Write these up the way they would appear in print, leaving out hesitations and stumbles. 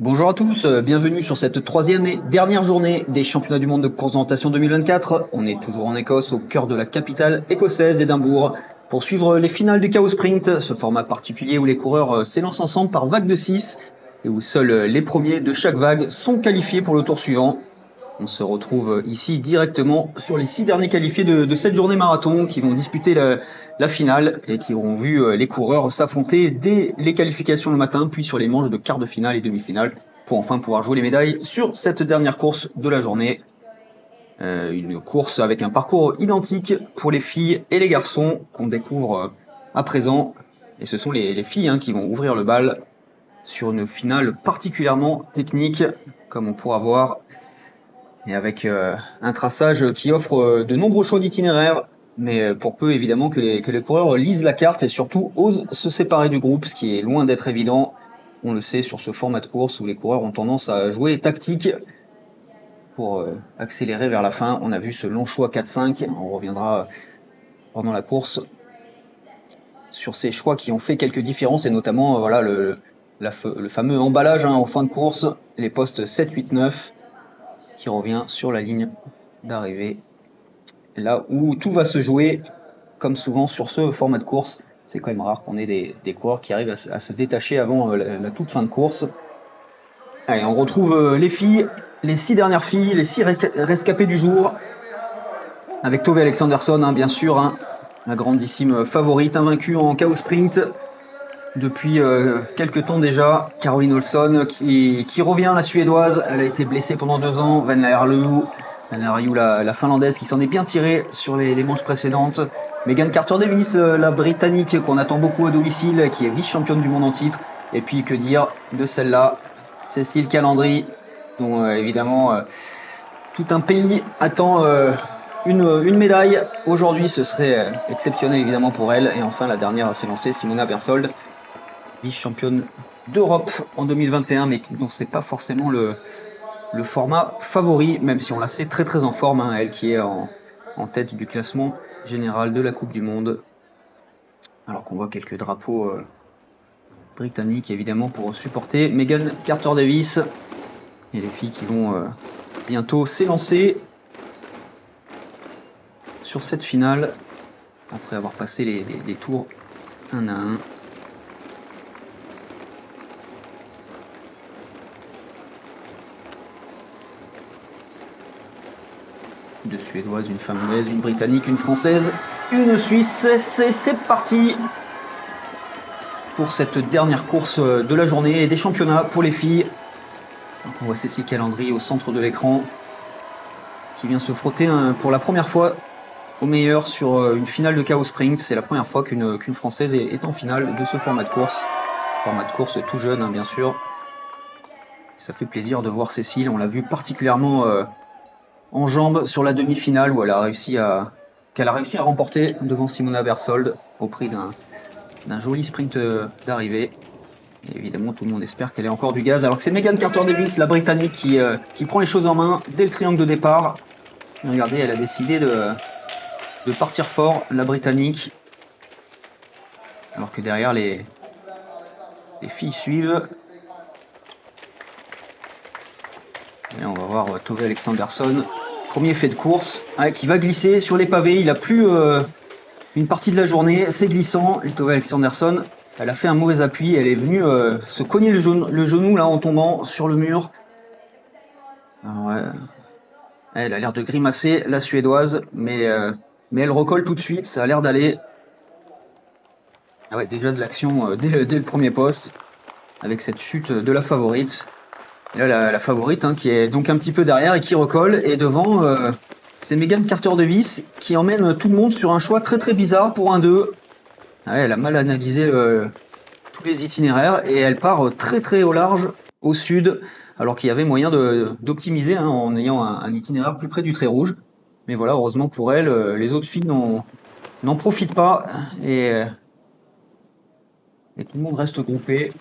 Bonjour à tous, bienvenue sur cette troisième et dernière journée des championnats du monde de course d'orientation 2024. On est toujours en Écosse, au cœur de la capitale écossaise d'Édimbourg, pour suivre les finales du Chaos Sprint, ce format particulier où les coureurs s'élancent ensemble par vague de 6 et où seuls les premiers de chaque vague sont qualifiés pour le tour suivant. On se retrouve ici directement sur les 6 derniers qualifiés de cette journée marathon qui vont disputer la finale et qui auront vu les coureurs s'affronter dès les qualifications le matin, puis sur les manches de quart de finale et demi-finale, pour enfin pouvoir jouer les médailles sur cette dernière course de la journée. Une course avec un parcours identique pour les filles et les garçons qu'on découvre à présent. Et ce sont les filles qui vont ouvrir le bal sur une finale particulièrement technique, comme on pourra voir, et avec un traçage qui offre de nombreux choix d'itinéraires, mais pour peu évidemment que les coureurs lisent la carte et surtout osent se séparer du groupe, ce qui est loin d'être évident. On le sait sur ce format de course où les coureurs ont tendance à jouer tactique pour accélérer vers la fin. On a vu ce long choix 4-5, on reviendra pendant la course sur ces choix qui ont fait quelques différences, et notamment le fameux emballage en fin de course, les postes 7, 8, 9, qui revient sur la ligne d'arrivée. Là où tout va se jouer, comme souvent sur ce format de course, c'est quand même rare qu'on ait des coureurs qui arrivent à se détacher avant la toute fin de course. Allez, on retrouve les filles, les 6 dernières filles, les 6 rescapées du jour, avec Tove Alexandersson, bien sûr, la grandissime favorite, invaincue en Chaos Sprint depuis quelques temps déjà. Caroline Olsson qui revient, la suédoise. Elle a été blessée pendant 2 ans. Venla Arju, la finlandaise, qui s'en est bien tirée sur les manches précédentes. Megan Carter-Davis, la britannique qu'on attend beaucoup à domicile, qui est vice-championne du monde en titre. Et puis que dire de celle-là, Cécile Calandry, dont évidemment tout un pays attend une médaille. Aujourd'hui, ce serait exceptionnel évidemment pour elle. Et enfin, la dernière à s'élancer, Simona Bersold, vice-championne d'Europe en 2021, mais dont c'est pas forcément le format favori, même si on la sait très très en forme, elle qui est en tête du classement général de la Coupe du Monde. Alors qu'on voit quelques drapeaux britanniques évidemment pour supporter Megan Carter-Davis et les filles qui vont bientôt s'élancer sur cette finale après avoir passé les tours un à un. Deux Suédoises, une Finlandaise, une Britannique, une Française, une Suisse. C'est parti pour cette dernière course de la journée et des championnats pour les filles. Donc on voit Cécile Calandry au centre de l'écran qui vient se frotter pour la première fois au meilleur sur une finale de Chaos Sprint. C'est la première fois qu'une Française est en finale de ce format de course. Format de course tout jeune, bien sûr. Ça fait plaisir de voir Cécile. On l'a vu particulièrement en jambes sur la demi-finale où qu'elle a réussi à remporter devant Simona Bersold au prix d'un joli sprint d'arrivée. Et évidemment, tout le monde espère qu'elle ait encore du gaz. Alors que c'est Megan Carter-Davis, la Britannique, qui prend les choses en main dès le triangle de départ. Et regardez, elle a décidé de partir fort, la Britannique. Alors que derrière, les filles suivent. Et on va voir Tove Alexandersson, premier fait de course, qui va glisser sur les pavés. Il a plu une partie de la journée, c'est glissant. Et Tove Alexandersson, elle a fait un mauvais appui. Elle est venue se cogner le genou là en tombant sur le mur. Alors, elle a l'air de grimacer, la Suédoise, mais elle recolle tout de suite. Ça a l'air d'aller. Ah ouais, déjà de l'action dès le premier poste, avec cette chute de la favorite. Et là, la favorite qui est donc un petit peu derrière et qui recolle. Et devant, c'est Megan Carter-Davis qui emmène tout le monde sur un choix très très bizarre pour un 2. Elle a mal analysé tous les itinéraires et elle part très très au large, au sud, alors qu'il y avait moyen d'optimiser en ayant un itinéraire plus près du trait rouge. Mais voilà, heureusement pour elle, les autres filles n'en profitent pas et tout le monde reste groupé.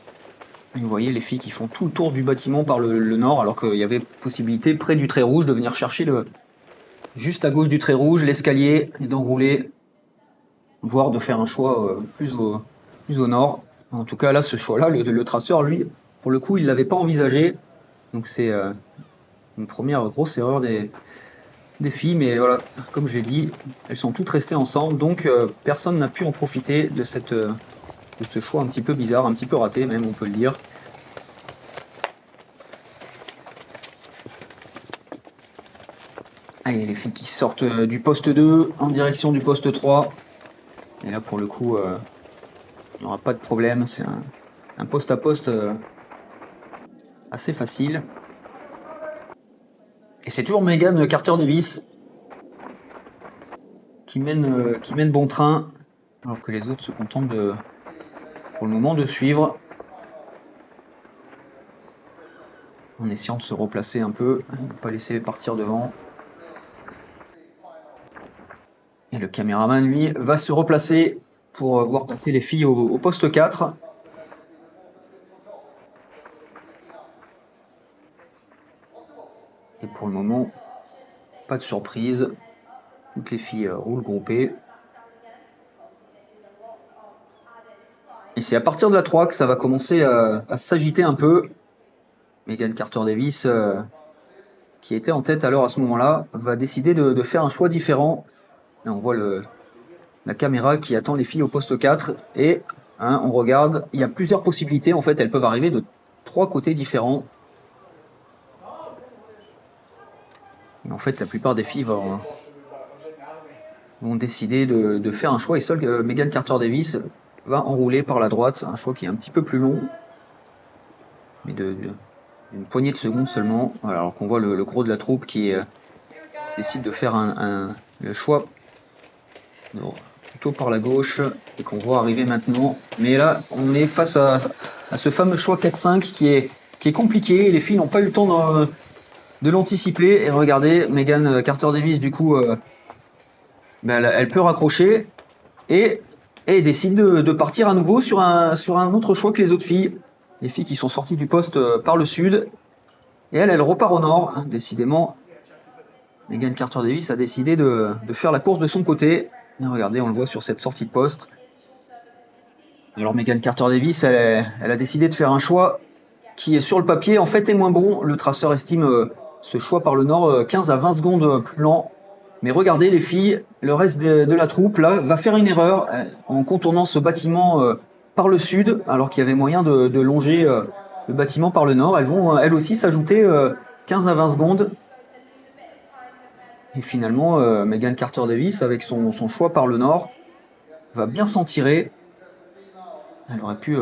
Et vous voyez les filles qui font tout le tour du bâtiment par le nord, alors qu'il y avait possibilité près du trait rouge de venir chercher juste à gauche du trait rouge l'escalier et d'enrouler, voire de faire un choix plus au nord. En tout cas là, ce choix-là, le traceur lui Pour le coup, il ne l'avait pas envisagé. Donc c'est une première grosse erreur des filles. Mais voilà, comme je l'ai dit, elles sont toutes restées ensemble. Donc personne n'a pu en profiter de ce choix un petit peu bizarre, un petit peu raté même, on peut le dire. Allez, les filles qui sortent du poste 2 en direction du poste 3. Et là, pour le coup, il n'y aura pas de problème. C'est un poste à poste assez facile. Et c'est toujours Megan Carter-Davis qui mène bon train, alors que les autres se contentent pour le moment de suivre. En essayant de se replacer un peu, ne pas laisser partir devant. Et le caméraman, lui, va se replacer pour voir passer les filles au poste 4. Et pour le moment, pas de surprise. Toutes les filles roulent groupées. Et c'est à partir de la 3 que ça va commencer à s'agiter un peu. Megan Carter-Davis, qui était en tête alors à ce moment-là, va décider de faire un choix différent. Là, on voit la caméra qui attend les filles au poste 4. Et on regarde, il y a plusieurs possibilités. En fait, elles peuvent arriver de 3 côtés différents. Et en fait, la plupart des filles vont décider de faire un choix. Et seule Megan Carter-Davis va enrouler par la droite. Un choix qui est un petit peu plus long. Mais une poignée de secondes seulement. Voilà, alors qu'on voit le gros de la troupe qui décide de faire le choix plutôt par la gauche et qu'on voit arriver maintenant. Mais là, on est face à ce fameux choix 4-5 qui est compliqué. Les filles n'ont pas eu le temps de l'anticiper. Et regardez, Megan Carter-Davis, du coup, elle peut raccrocher et décide de partir à nouveau sur un autre choix que les autres filles. Les filles qui sont sorties du poste par le sud. Et elle repart au nord. Décidément, Megan Carter-Davis a décidé de faire la course de son côté. Et regardez, on le voit sur cette sortie de poste. Alors Megan Carter-Davis, elle a décidé de faire un choix qui est sur le papier en fait est moins bon. Le traceur estime ce choix par le nord 15 à 20 secondes plus lent. Mais regardez les filles, le reste de la troupe là va faire une erreur en contournant ce bâtiment par le sud, alors qu'il y avait moyen de longer le bâtiment par le nord. Elles vont elles aussi s'ajouter 15 à 20 secondes. Et finalement, Megan Carter-Davis, avec son choix par le nord, va bien s'en tirer. Elle aurait pu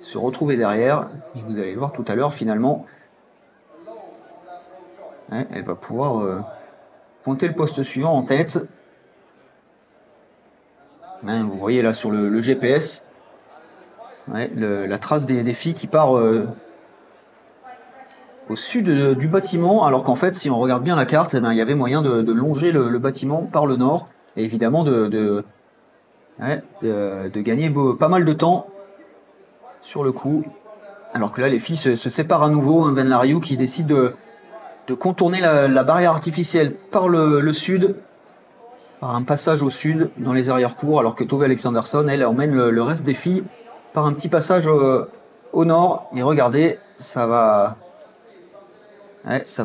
se retrouver derrière. Et vous allez le voir tout à l'heure, finalement. Ouais, elle va pouvoir pointer le poste suivant en tête. Ouais, vous voyez là sur le GPS, ouais, la trace des filles qui part au sud du bâtiment, alors qu'en fait, si on regarde bien la carte, il y avait moyen de longer le bâtiment par le nord, et évidemment de gagner pas mal de temps sur le coup. Alors que là, les filles se séparent à nouveau. Van Lariou qui décide de contourner la barrière artificielle par le sud, par un passage au sud dans les arrière-cours, alors que Tove Alexanderson, elle emmène le reste des filles par un petit passage au nord. Et regardez, ça va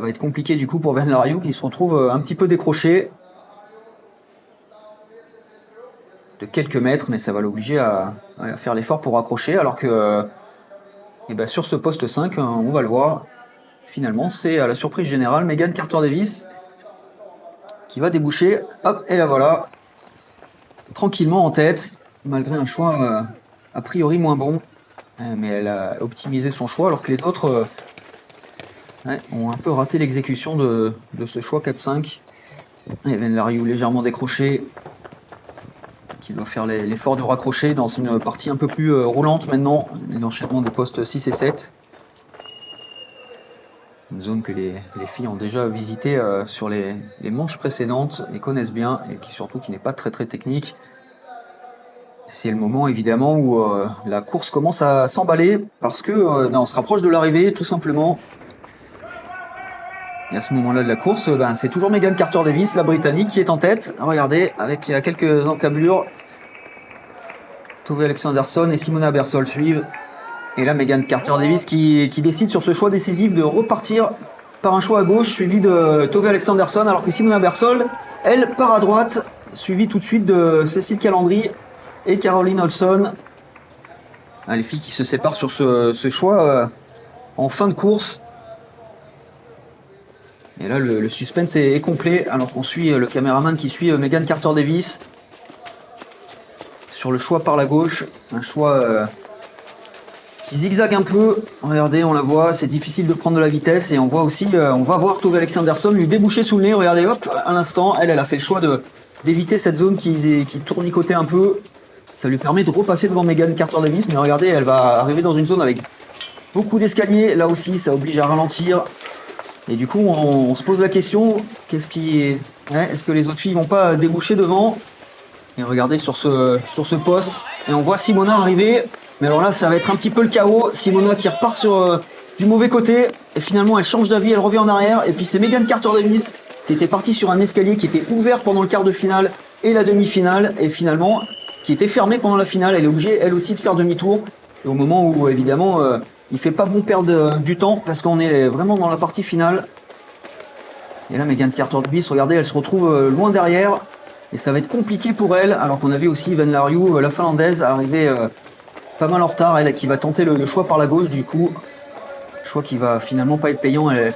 être compliqué du coup pour Van Lariou qui se retrouve un petit peu décroché de quelques mètres, mais ça va l'obliger à faire l'effort pour accrocher, alors que sur ce poste 5, on va le voir, finalement c'est à la surprise générale Megan Carter-Davis qui va déboucher, hop, et la voilà, tranquillement en tête, malgré un choix a priori moins bon, mais elle a optimisé son choix, alors que les autres ont un peu raté l'exécution de ce choix 4-5. Et Van Lariou légèrement décroché, qui doit faire l'effort de raccrocher dans une partie un peu plus roulante maintenant, l'enchaînement des postes 6 et 7. Une zone que les filles ont déjà visitée sur les manches précédentes et connaissent bien, et qui n'est pas très très technique. C'est le moment évidemment où la course commence à s'emballer, parce que on se rapproche de l'arrivée tout simplement. Et à ce moment-là de la course, c'est toujours Megan Carter-Davis, la Britannique, qui est en tête. Regardez, avec quelques encablures, Tove Alexanderson et Simona Bersol suivent. Et là, Megan Carter-Davis qui décide sur ce choix décisif de repartir par un choix à gauche, suivi de Tove Alexanderson, alors que Simona Bersold, elle, part à droite, suivi tout de suite de Cécile Calandry et Caroline Olson. Ah, les filles qui se séparent sur ce choix en fin de course. Et là, le suspense est complet, alors qu'on suit le caméraman qui suit Megan Carter-Davis sur le choix par la gauche. Un choix qui zigzague un peu. Regardez, on la voit, c'est difficile de prendre de la vitesse. Et on voit aussi, on va voir Tove Alexanderson lui déboucher sous le nez. Regardez, hop, à l'instant, elle a fait le choix d'éviter cette zone qui tournicotait un peu. Ça lui permet de repasser devant Megan Carter-Davis. Mais regardez, elle va arriver dans une zone avec beaucoup d'escaliers. Là aussi, ça oblige à ralentir. Et du coup, on se pose la question, est-ce que les autres filles vont pas déboucher devant? Et regardez sur ce poste, et on voit Simona arriver. Mais alors là, ça va être un petit peu le chaos. Simona qui repart sur du mauvais côté, et finalement elle change d'avis, elle revient en arrière. Et puis c'est Megan Carter-Davis qui était partie sur un escalier qui était ouvert pendant le quart de finale et la demi-finale, et finalement qui était fermé pendant la finale. Elle est obligée elle aussi de faire demi-tour. Et au moment où évidemment il fait pas bon perdre du temps parce qu'on est vraiment dans la partie finale. Et là, Megan Carter-Davis, regardez, elle se retrouve loin derrière. Et ça va être compliqué pour elle. Alors qu'on a vu aussi Van Lariou, la finlandaise, arriver pas mal en retard. Elle qui va tenter le choix par la gauche, du coup. Choix qui va finalement pas être payant. Elle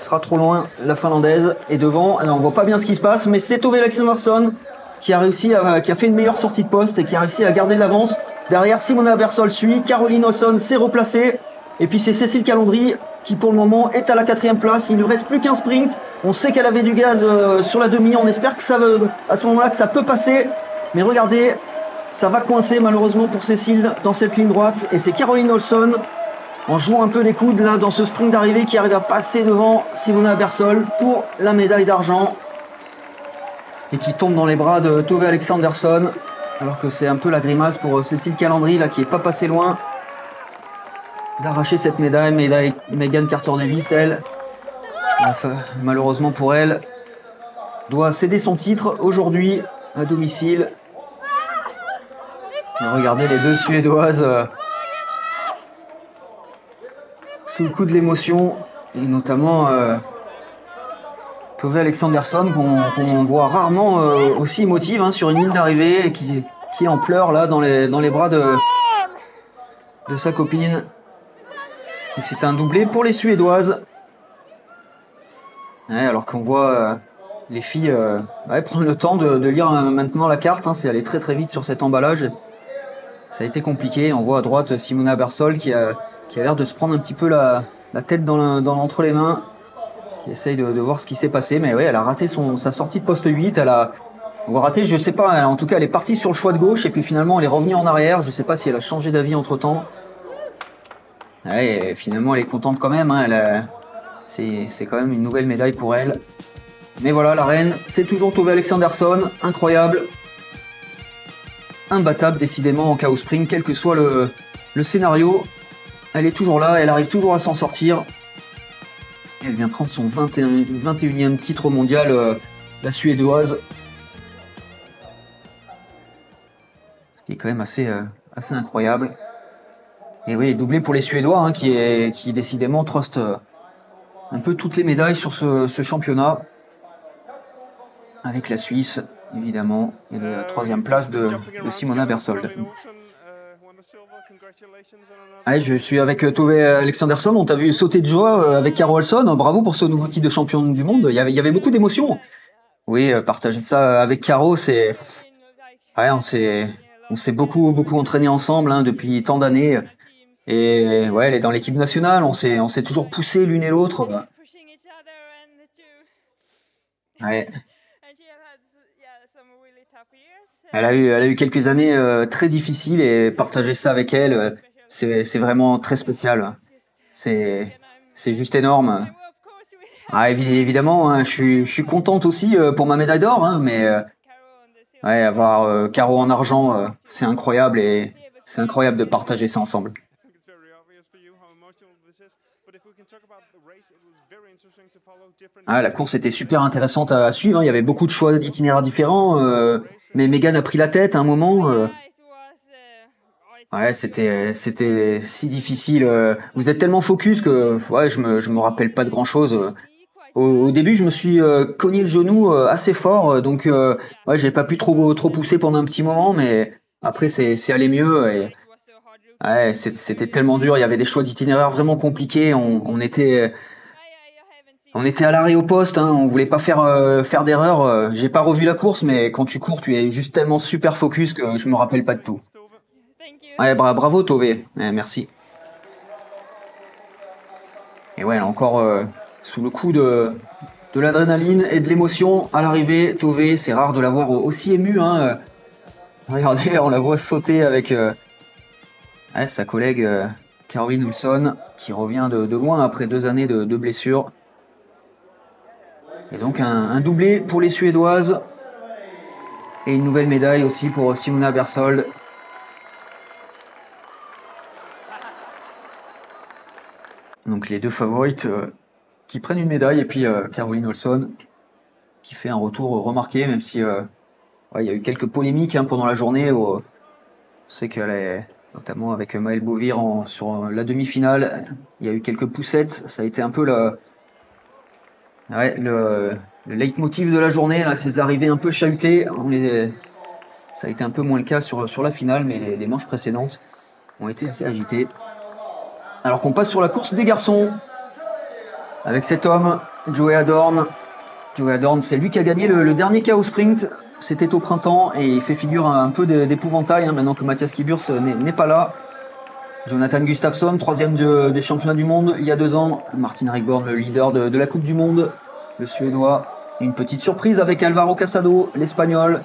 sera trop loin, la finlandaise. Et devant, alors on voit pas bien ce qui se passe. Mais c'est Tove Alexanderson qui a fait une meilleure sortie de poste et qui a réussi à garder de l'avance. Derrière, Simona Bersold suit. Caroline Olson s'est replacée. Et puis c'est Cécile Calandry qui pour le moment est à la 4e place. Il ne lui reste plus qu'un sprint. On sait qu'elle avait du gaz sur la demi. On espère que à ce moment-là que ça peut passer. Mais regardez, ça va coincer malheureusement pour Cécile dans cette ligne droite. Et c'est Caroline Olson, en jouant un peu les coudes là dans ce sprint d'arrivée, qui arrive à passer devant Simona Bersold pour la médaille d'argent. Et qui tombe dans les bras de Tove Alexanderson. Alors que c'est un peu la grimace pour Cécile Calandry là qui est pas passée loin d'arracher cette médaille. Mais là, Megan Carter-Davis, elle, malheureusement pour elle, doit céder son titre aujourd'hui à domicile. Et regardez les deux Suédoises sous le coup de l'émotion, et notamment Tove Alexanderson qu'on voit rarement aussi émotive sur une ligne d'arrivée, et qui est en pleurs là dans les bras de sa copine. Et c'est un doublé pour les Suédoises. Ouais, alors qu'on voit les filles prendre le temps de lire maintenant la carte. C'est allé très très vite sur cet emballage. Ça a été compliqué. On voit à droite Simona Bersold qui a l'air de se prendre un petit peu la tête dans entre les mains, qui essaye de voir ce qui s'est passé. Mais ouais, elle a raté sa sortie de poste 8. On va rater, je sais pas. En tout cas, elle est partie sur le choix de gauche et puis finalement elle est revenue en arrière. Je sais pas si elle a changé d'avis entre temps. Ouais, finalement elle est contente quand même. C'est quand même une nouvelle médaille pour elle. Mais voilà, la reine, c'est toujours Tove Alexanderson. Incroyable. Imbattable décidément en chaos spring, quel que soit le scénario. Elle est toujours là, elle arrive toujours à s'en sortir. Elle vient prendre son 21e titre mondial, la Suédoise. Ce qui est quand même assez incroyable. Et oui, doublé pour les Suédois, qui décidément trustent un peu toutes les médailles sur ce championnat. Avec la Suisse, évidemment, et la 3e place de Simona Bersold. Allez, je suis avec Tove Alexanderson. On t'a vu sauter de joie avec Caro Olson. Bravo pour ce nouveau titre de champion du monde. Il y avait beaucoup d'émotions. Oui, partager ça avec Caro, c'est... Ouais, on s'est beaucoup entraîné ensemble depuis tant d'années. Et ouais, elle est dans l'équipe nationale. On s'est toujours poussé l'une et l'autre. Ouais. Elle a eu quelques années très difficiles, et partager ça avec elle, c'est vraiment très spécial. C'est juste énorme. Ah, évidemment, je suis contente aussi pour ma médaille d'or, mais ouais, avoir Caro en argent, c'est incroyable, et c'est incroyable de partager ça ensemble. Ah, la course était super intéressante à suivre. Il y avait beaucoup de choix d'itinéraires différents, mais Megan a pris la tête à un moment. Ouais, c'était si difficile. Vous êtes tellement focus que ouais, je me rappelle pas de grand-chose. Au début, je me suis cogné le genou assez fort, donc ouais, j'ai pas pu trop pousser pendant un petit moment, mais après c'est allé mieux et ouais, c'était tellement dur. Il y avait des choix d'itinéraire vraiment compliqués. On était à l'arrêt au poste, hein, on voulait pas faire d'erreur. J'ai pas revu la course, mais quand tu cours, tu es juste tellement super focus que je me rappelle pas de tout. Ouais, bravo Tové, ouais, merci. Et ouais, là encore sous le coup de l'adrénaline et de l'émotion à l'arrivée, Tové, c'est rare de l'avoir aussi ému, hein. Regardez, on la voit sauter avec ouais, sa collègue Caroline Ulson, qui revient de loin après 2 années de blessure. Et donc un doublé pour les Suédoises. Et une nouvelle médaille aussi pour Simona Bersold. Donc les deux favorites qui prennent une médaille. Et puis Caroline Olson qui fait un retour remarqué, même si ouais, il y a eu quelques polémiques hein, pendant la journée. On sait qu'elle est, notamment avec Maëlle Bovir sur la demi-finale, il y a eu quelques poussettes. Ça a été un peu ouais, le leitmotiv de la journée, là, ces arrivées un peu chahutées. Ça a été un peu moins le cas sur la finale, mais les manches précédentes ont été assez agitées. Alors qu'on passe sur la course des garçons, avec cet homme, Joey Adorn. Joey Adorn, c'est lui qui a gagné le dernier Chaos Sprint. C'était au printemps et il fait figure un peu d'épouvantail hein, maintenant que Mathias Kiburs n'est pas là. Jonathan Gustafsson, troisième des championnats du monde il y a 2 ans. Martin Regborn, le leader de la Coupe du Monde, le Suédois. Et une petite surprise avec Alvaro Casado, l'Espagnol,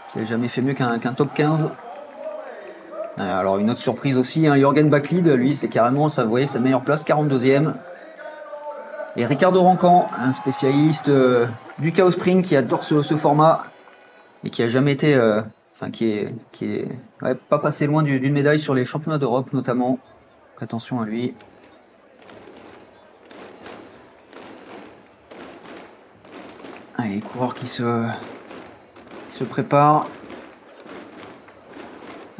qui n'a jamais fait mieux qu'un top 15. Alors une autre surprise aussi, hein, Jürgen Backlid, lui c'est carrément, ça, vous voyez, sa meilleure place, 42e. Et Ricardo Rancan, un spécialiste du Chaos Spring qui adore ce format et qui a jamais été, enfin qui est ouais, pas passé loin d'une médaille sur les championnats d'Europe notamment. Donc attention à lui. Allez, les coureurs qui se préparent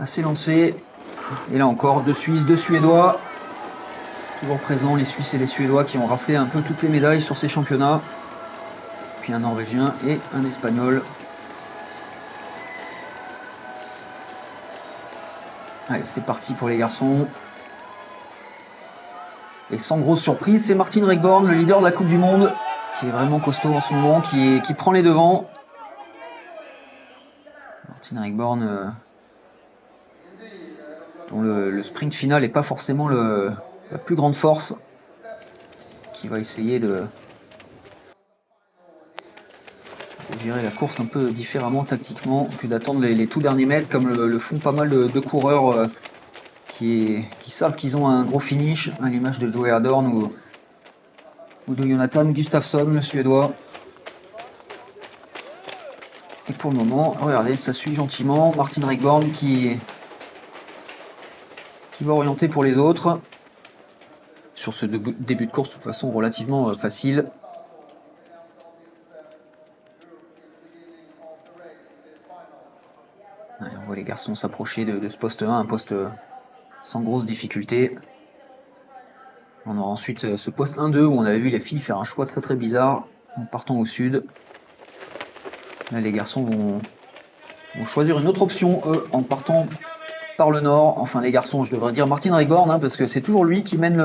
à s'élancer. Et là encore, 2 Suisses, 2 Suédois. Toujours présents, les Suisses et les Suédois qui ont raflé un peu toutes les médailles sur ces championnats. Puis un Norvégien et un Espagnol. Allez, c'est parti pour les garçons. Et sans grosse surprise, c'est Martin Regborn, le leader de la Coupe du Monde, qui est vraiment costaud en ce moment, qui prend les devants. Martin Regborn, dont le sprint final n'est pas forcément la plus grande force, qui va essayer de gérer la course un peu différemment tactiquement que d'attendre les tout derniers mètres, comme le font pas mal de coureurs qui savent qu'ils ont un gros finish, à l'image de Joey Adorn ou de Jonathan Gustafsson, le Suédois. Et pour le moment, regardez, ça suit gentiment. Martin Regborn qui va orienter pour les autres. Sur ce début de course, de toute façon, relativement facile. Allez, on voit les garçons s'approcher de ce poste 1, un poste sans grosse difficulté. On aura ensuite ce poste 1-2 où on avait vu les filles faire un choix très très bizarre en partant au sud. Là, les garçons vont choisir une autre option, eux, en partant par le nord. Enfin, les garçons, je devrais dire Martin Regborn, hein, parce que c'est toujours lui qui mène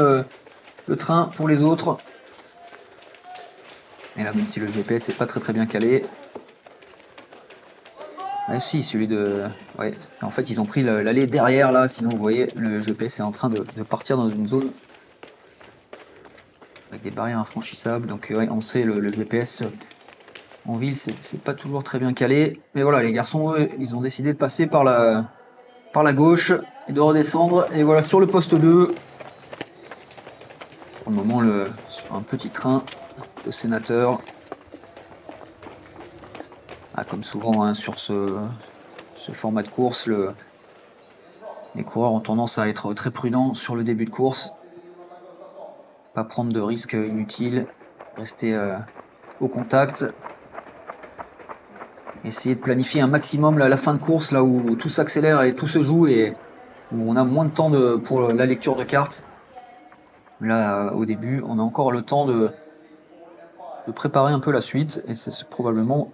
le train pour les autres. Et là, même si le GPS n'est pas très très bien calé. Ah si, celui de... Ouais, en fait, ils ont pris l'allée derrière, là, sinon, vous voyez, le GPS est en train de partir dans une zone avec des barrières infranchissables. Donc, ouais, on sait, le GPS en ville, c'est pas toujours très bien calé. Mais voilà, les garçons, eux, ils ont décidé de passer par la gauche et de redescendre. Et voilà, sur le poste 2, pour le moment, sur un petit train de sénateur. Ah, comme souvent hein, sur ce format de course, les coureurs ont tendance à être très prudents sur le début de course. Pas prendre de risques inutiles, rester au contact. Essayer de planifier un maximum la fin de course, là où tout s'accélère et tout se joue. Et où on a moins de temps pour la lecture de cartes. Là, au début, on a encore le temps de préparer un peu la suite, et c'est probablement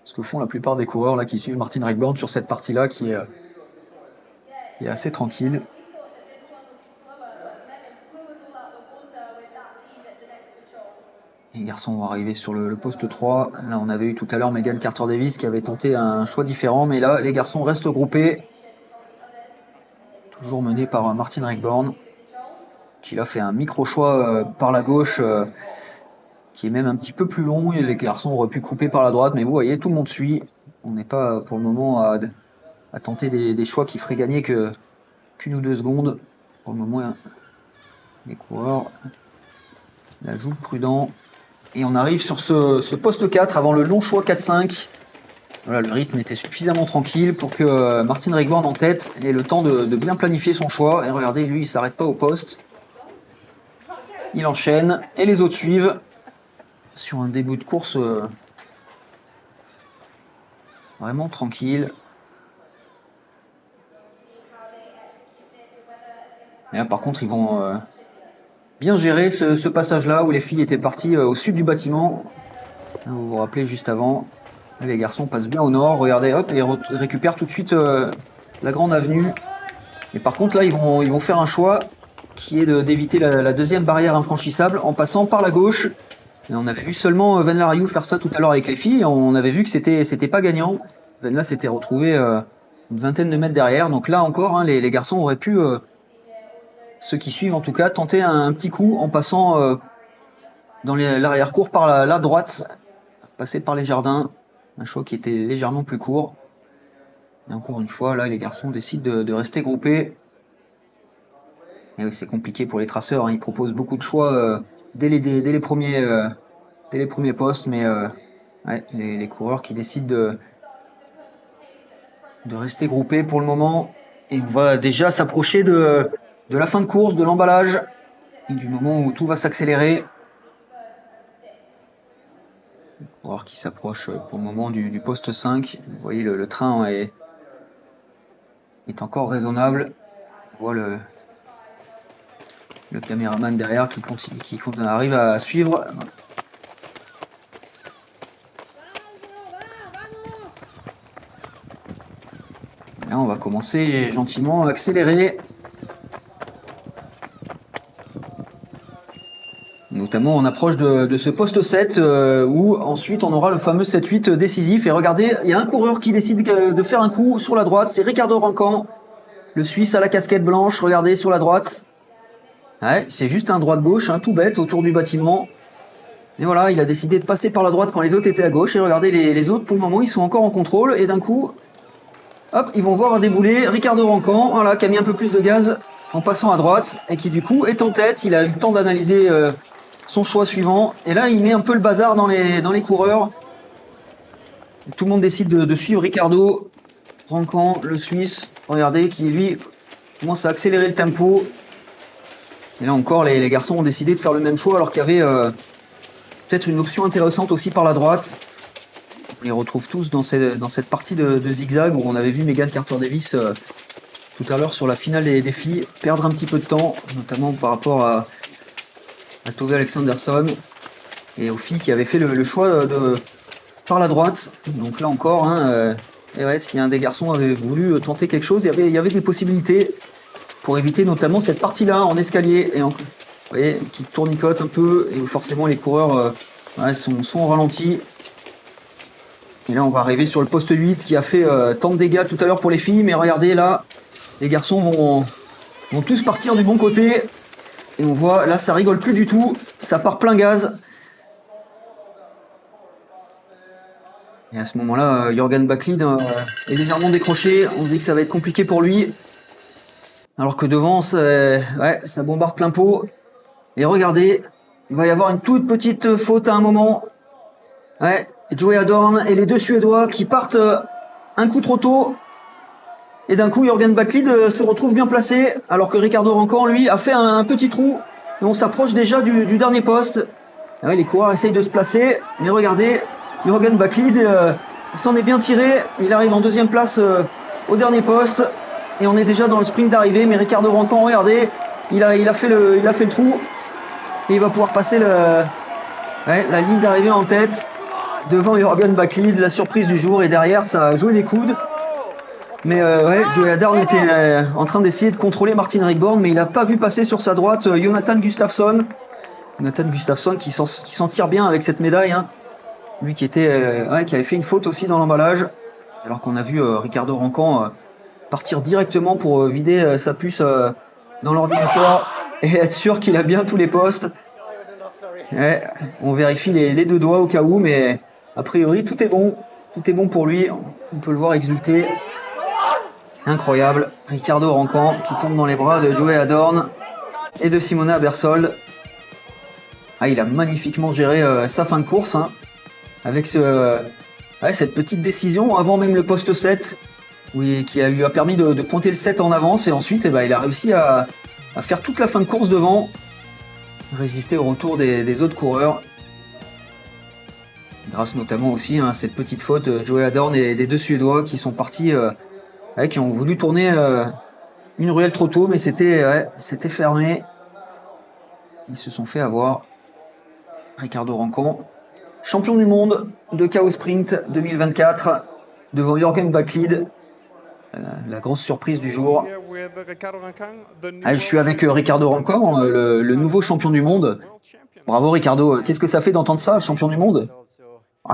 ce que font la plupart des coureurs là qui suivent Martin Ragborn sur cette partie-là qui est assez tranquille. Les garçons vont arriver sur le poste 3. Là, on avait eu tout à l'heure Megan Carter-Davis qui avait tenté un choix différent, mais là, les garçons restent groupés. Toujours mené par Martin Ragborn, qui là fait un micro-choix par la gauche, qui est même un petit peu plus long. Et les garçons auraient pu couper par la droite, mais vous voyez, tout le monde suit. On n'est pas pour le moment à tenter des choix qui feraient gagner qu'une ou deux secondes. Pour le moment, les coureurs la jouent prudent. Et on arrive sur ce poste 4 avant le long choix 4-5. Voilà, le rythme était suffisamment tranquille pour que Martin Ragborn en tête ait le temps de bien planifier son choix. Et regardez, lui, il s'arrête pas au poste. Il enchaîne et les autres suivent sur un début de course vraiment tranquille. Et là, par contre, ils vont bien gérer ce passage-là où les filles étaient parties au sud du bâtiment. Là, vous vous rappelez juste avant. Là, les garçons passent bien au nord. Regardez, hop, et ils récupèrent tout de suite la grande avenue. Et par contre, là, ils vont faire un choix qui est d'éviter la deuxième barrière infranchissable en passant par la gauche. Et on avait vu seulement Venla Ryu faire ça tout à l'heure avec les filles. On avait vu que c'était pas gagnant. Venla s'était retrouvé une vingtaine de mètres derrière. Donc là encore, hein, les garçons auraient pu, ceux qui suivent en tout cas, tenter un petit coup en passant dans l'arrière-cour par la droite, passer par les jardins. Un choix qui était légèrement plus court. Et encore une fois, là, les garçons décident de rester groupés. Et oui, c'est compliqué pour les traceurs. Hein. Ils proposent beaucoup de choix dès les premiers postes, mais ouais, les coureurs qui décident de rester groupés pour le moment. Et on va déjà s'approcher de la fin de course, de l'emballage, et du moment où tout va s'accélérer. Coureur qui s'approche pour le moment du poste 5. Vous voyez, le train est encore raisonnable. On voit le caméraman derrière qui arrive à suivre. Et là, on va commencer gentiment à accélérer. Notamment, on approche de ce poste 7 où ensuite on aura le fameux 7-8 décisif. Et regardez, il y a un coureur qui décide de faire un coup sur la droite. C'est Ricardo Rancan, le Suisse à la casquette blanche. Regardez sur la droite. Ouais, c'est juste un droite-gauche, hein, tout bête, autour du bâtiment. Et voilà, il a décidé de passer par la droite quand les autres étaient à gauche. Et regardez, les autres, pour le moment, ils sont encore en contrôle. Et d'un coup, hop, ils vont voir à débouler Ricardo Rancan, voilà, qui a mis un peu plus de gaz en passant à droite. Et qui, du coup, est en tête. Il a eu le temps d'analyser son choix suivant. Et là, il met un peu le bazar dans les coureurs. Et tout le monde décide de suivre Ricardo Rancan, le Suisse. Regardez, qui, lui, commence à accélérer le tempo. Et là encore, les garçons ont décidé de faire le même choix alors qu'il y avait peut-être une option intéressante aussi par la droite. On les retrouve tous dans cette partie de zigzag où on avait vu Megan Carter-Davis tout à l'heure sur la finale des filles perdre un petit peu de temps, notamment par rapport à Tove Alexanderson et aux filles qui avaient fait le choix par la droite. Donc là encore, hein, et ouais, si un des garçons avait voulu tenter quelque chose, il y avait des possibilités pour éviter notamment cette partie-là en escalier et vous voyez, qui tournicote un peu et où forcément les coureurs ouais, sont au ralenti. Et là on va arriver sur le poste 8 qui a fait tant de dégâts tout à l'heure pour les filles, mais regardez là, les garçons vont tous partir du bon côté et on voit là ça rigole plus du tout, ça part plein gaz. Et à ce moment-là, Jürgen Backlid est légèrement décroché, on se dit que ça va être compliqué pour lui. Alors que devant, ouais, ça bombarde plein pot. Et regardez, il va y avoir une toute petite faute à un moment. Ouais, Joey Adorn et les deux Suédois qui partent un coup trop tôt. Et d'un coup, Jürgen Backlid se retrouve bien placé, alors que Ricardo Rancan, lui, a fait un petit trou. Et on s'approche déjà du dernier poste. Et ouais, les coureurs essayent de se placer. Mais regardez, Jürgen Backlid, il s'en est bien tiré. Il arrive en deuxième place au dernier poste. Et on est déjà dans le sprint d'arrivée, mais Ricardo Rancan, regardez, il a fait le trou. Et il va pouvoir passer la ligne d'arrivée en tête devant Jürgen Backlid, la surprise du jour. Et derrière, ça a joué des coudes. Mais Joey Adarn était en train d'essayer de contrôler Martin Rikborn, mais il n'a pas vu passer sur sa droite Jonathan Gustafsson. Jonathan Gustafsson qui s'en tire bien avec cette médaille. Hein. Lui qui avait fait une faute aussi dans l'emballage. Alors qu'on a vu Ricardo Rancan partir directement pour vider sa puce dans l'ordinateur et être sûr qu'il a bien tous les postes. Ouais, on vérifie les deux doigts au cas où, mais a priori tout est bon. Tout est bon pour lui. On peut le voir exulter. Incroyable. Ricardo Rancan qui tombe dans les bras de Joey Adarn et de Simona Bersold. Ah, il a magnifiquement géré sa fin de course. Hein, avec cette petite décision avant même le poste 7. Oui, qui lui a permis de pointer le 7 en avance. Et ensuite, il a réussi à faire toute la fin de course devant. Résister au retour des autres coureurs. Grâce notamment aussi à cette petite faute de Joey Adarn et des deux Suédois qui sont partis, qui ont voulu tourner une ruelle trop tôt, mais c'était fermé. Ils se sont fait avoir. Ricardo Rancan, champion du monde de Chaos Sprint 2024, devant Jürgen Backlid. La grosse surprise du jour. Je suis avec Ricardo Rancan, le nouveau champion du monde. Bravo Ricardo, qu'est-ce que ça fait d'entendre ça, champion du monde?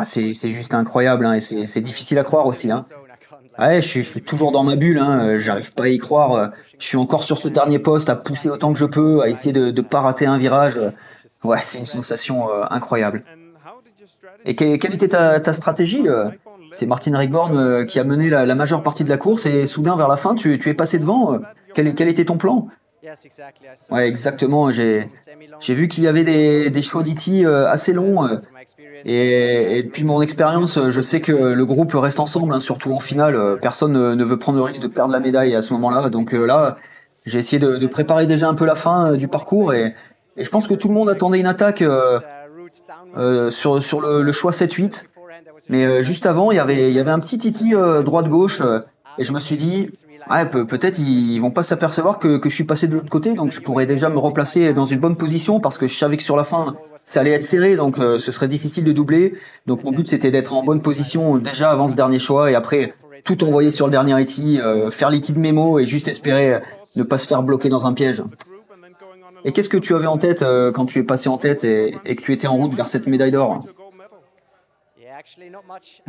C'est juste incroyable, hein, et c'est difficile à croire aussi. Hein. Ouais, je suis toujours dans ma bulle, hein, j'arrive pas à y croire. Je suis encore sur ce dernier poste, à pousser autant que je peux, à essayer de pas rater un virage. Ouais, c'est une sensation incroyable. Et quelle était ta stratégie C'est Martin Rikborn qui a mené la majeure partie de la course et soudain vers la fin tu es passé devant. Quel était ton plan? Ouais, exactement. J'ai vu qu'il y avait des choix d'IT assez longs et depuis mon expérience, je sais que le groupe reste ensemble, hein, surtout en finale. Personne ne veut prendre le risque de perdre la médaille à ce moment-là. Donc là, j'ai essayé de préparer déjà un peu la fin du parcours et je pense que tout le monde attendait une attaque sur le choix 7-8. Mais juste avant, il y avait un petit titi droite-gauche et je me suis dit, peut-être ils vont pas s'apercevoir que je suis passé de l'autre côté, donc je pourrais déjà me replacer dans une bonne position parce que je savais que sur la fin, ça allait être serré, donc ce serait difficile de doubler. Donc mon but, c'était d'être en bonne position déjà avant ce dernier choix et après tout envoyer sur le dernier ITI, faire l'ITI de mémo et juste espérer ne pas se faire bloquer dans un piège. Et qu'est-ce que tu avais en tête quand tu es passé en tête et que tu étais en route vers cette médaille d'or?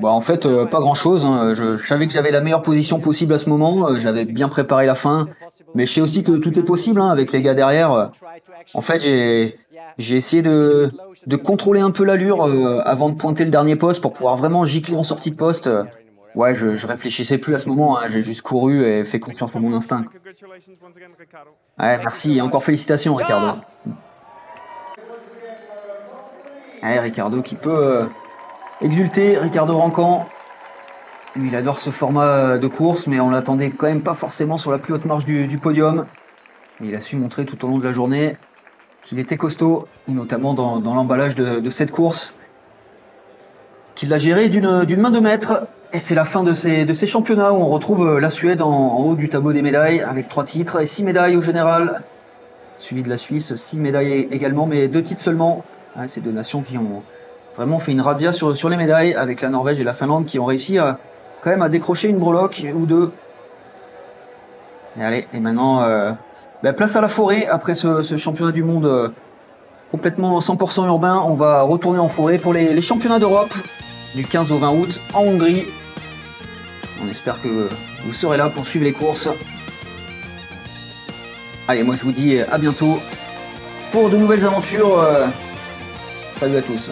En fait, pas grand-chose. Hein. Je savais que j'avais la meilleure position possible à ce moment. J'avais bien préparé la fin. Mais je sais aussi que tout est possible hein, avec les gars derrière. En fait, j'ai essayé de contrôler un peu l'allure avant de pointer le dernier poste pour pouvoir vraiment gicler en sortie de poste. Je réfléchissais plus à ce moment. Hein. J'ai juste couru et fait confiance à mon instinct. Ouais, merci. Et encore félicitations, Ricardo. Allez, Ricardo qui peut... exulté, Ricardo Rancan. Lui, il adore ce format de course, mais on l'attendait quand même pas forcément sur la plus haute marche du podium. Et il a su montrer tout au long de la journée qu'il était costaud, notamment dans l'emballage de cette course, qu'il l'a géré d'une main de maître. Et c'est la fin de ces championnats où on retrouve la Suède en haut du tableau des médailles, avec 3 titres et 6 médailles au général. Suivi de la Suisse, 6 médailles également, mais 2 titres seulement. Ces deux nations qui ont vraiment fait une razzia sur les médailles, avec la Norvège et la Finlande qui ont réussi quand même à décrocher une breloque ou deux. Et maintenant, place à la forêt. Après ce championnat du monde complètement 100% urbain, on va retourner en forêt pour les championnats d'Europe du 15 au 20 août en Hongrie. On espère que vous serez là pour suivre les courses. Allez, moi je vous dis à bientôt pour de nouvelles aventures. Salut à tous.